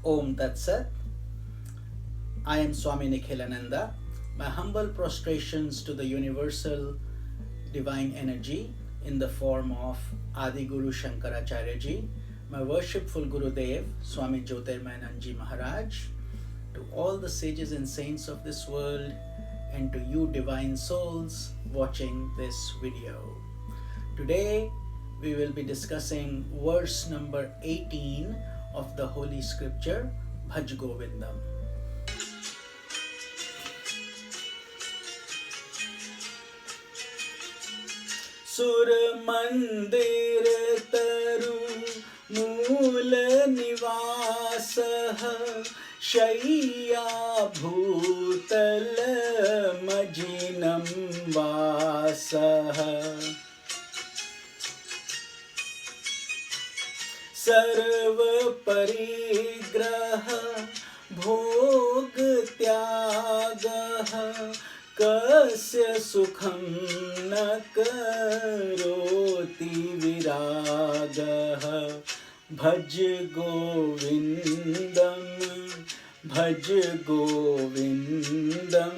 Om Tat Sat. I am Swami Nikhilananda. My humble prostrations to the universal divine energy in the form of Adi Shankaracharya ji, my worshipful Gurudev, Swami Jyotirmayanand Maharaj, to all the sages and saints of this world, and to you divine souls watching this video. Today we will be discussing verse number 18 of the Holy Scripture, Bhaja Govindam. सुर मंदिर तरु मूल निवासः शय्या भूतल मजिनं वासः सर्व परिग्रह भोग त्यागः कस्य सुखं न करोति विरागः भज गोविन्दं भज गोविन्दं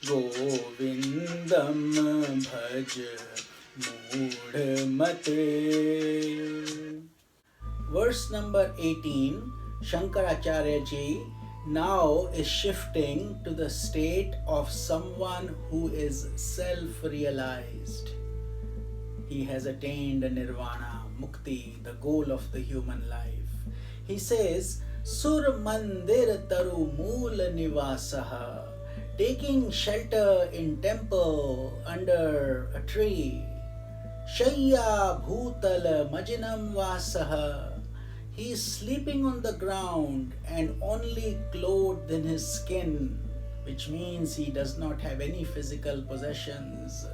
गोविन्दं भज मूढ़मते. Verse number 18, Shankaracharya ji now is shifting to the state of someone who is self-realized. He has attained nirvana, mukti, the goal of the human life. He says, Sur mandir taru mool nivasaha, taking shelter in temple under a tree. Shayya bhutala majinam vasaha, he is sleeping on the ground and only clothed in his skin, which means he does not have any physical possessions.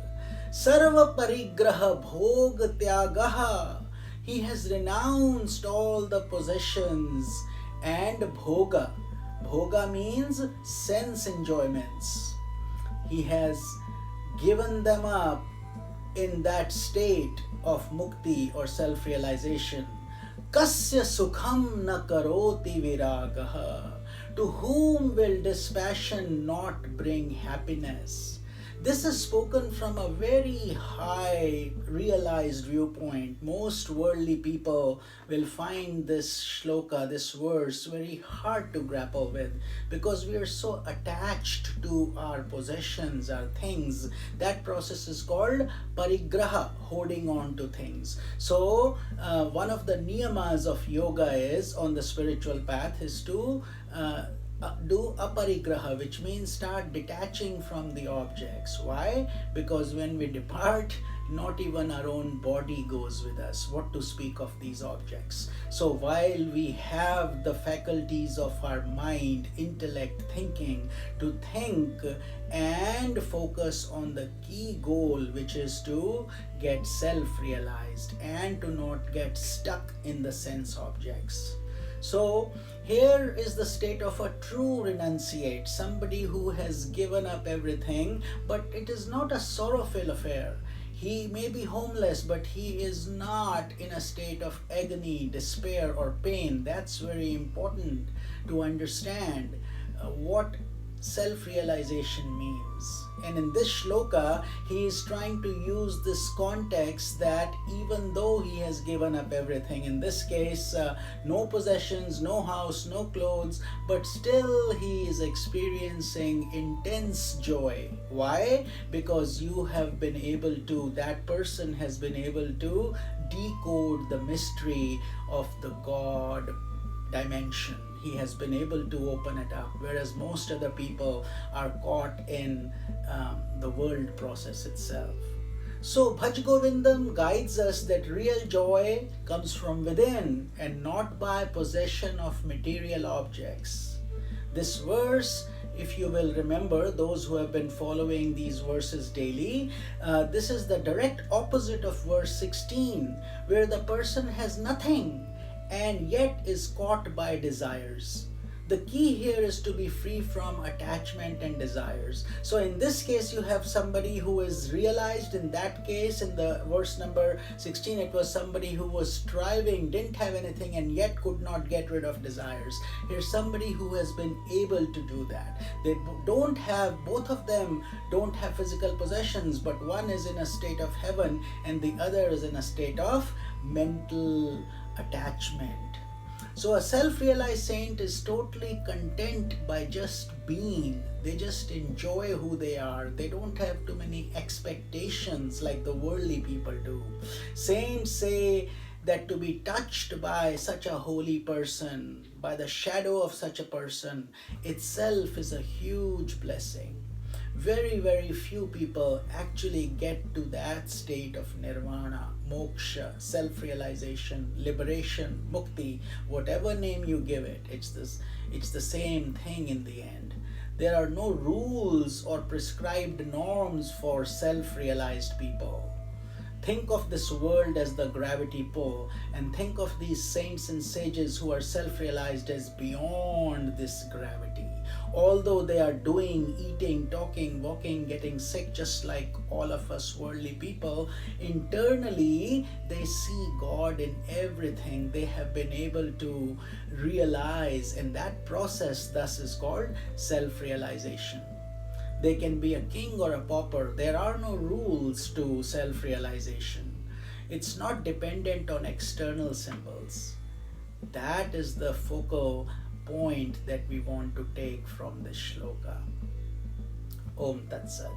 Sarva parigraha bhog tyagaha, he has renounced all the possessions and bhoga. Bhoga means sense enjoyments. He has given them up in that state of mukti or self-realization. Kasya sukham na karoti viragaha, to whom will dispassion not bring happiness? This is spoken from a very high realized viewpoint. Most worldly people will find this shloka, this verse, very hard to grapple with because we are so attached to our possessions, our things. That process is called parigraha, holding on to things. So one of the niyamas of yoga is, on the spiritual path, is to do aparigraha, which means start detaching from the objects. Why? Because when we depart, not even our own body goes with us, what to speak of these objects. So while we have the faculties of our mind, intellect, thinking, to think and focus on the key goal, which is to get self-realized and to not get stuck in the sense objects. So here is the state of a true renunciate, somebody who has given up everything, but it is not a sorrowful affair. He may be homeless, but he is not in a state of agony, despair, or pain. That's very important to understand what self-realization means. And in this shloka, he is trying to use this context that even though he has given up everything, in this case, no possessions, no house, no clothes, but still he is experiencing intense joy. Why? Because you have been able to, that person has been able to decode the mystery of the God dimension. He has been able to open it up, whereas most other people are caught in the world process itself. So Bhaja Govindam guides us that real joy comes from within and not by possession of material objects. This verse, if you will remember, those who have been following these verses daily, this is the direct opposite of verse 16, where the person has nothing and yet is caught by desires. The key here is to be free from attachment and desires. So in this case, you have somebody who is realized. In that case, in the verse number 16, it was somebody who was striving, didn't have anything, and yet could not get rid of desires. Here's somebody who has been able to do that. They don't have, both of them don't have physical possessions, but one is in a state of heaven and the other is in a state of mental attachment. So a self-realized saint is totally content by just being. They just enjoy who they are. They don't have too many expectations like the worldly people do. Saints say that to be touched by such a holy person, by the shadow of such a person, itself is a huge blessing. Very, very few people actually get to that state of nirvana, moksha, self-realization, liberation, mukti, whatever name you give it. It's the same thing in the end. There are no rules or prescribed norms for self-realized people. Think of this world as the gravity pull, and think of these saints and sages who are self-realized as beyond this gravity. Although they are doing, eating, talking, walking, getting sick, just like all of us worldly people, internally they see God in everything. They have been able to realize, and that process thus is called self-realization. They can be a king or a pauper. There are no rules to self-realization. It's not dependent on external symbols. That is the focal point that we want to take from this shloka. Om Tat Sat.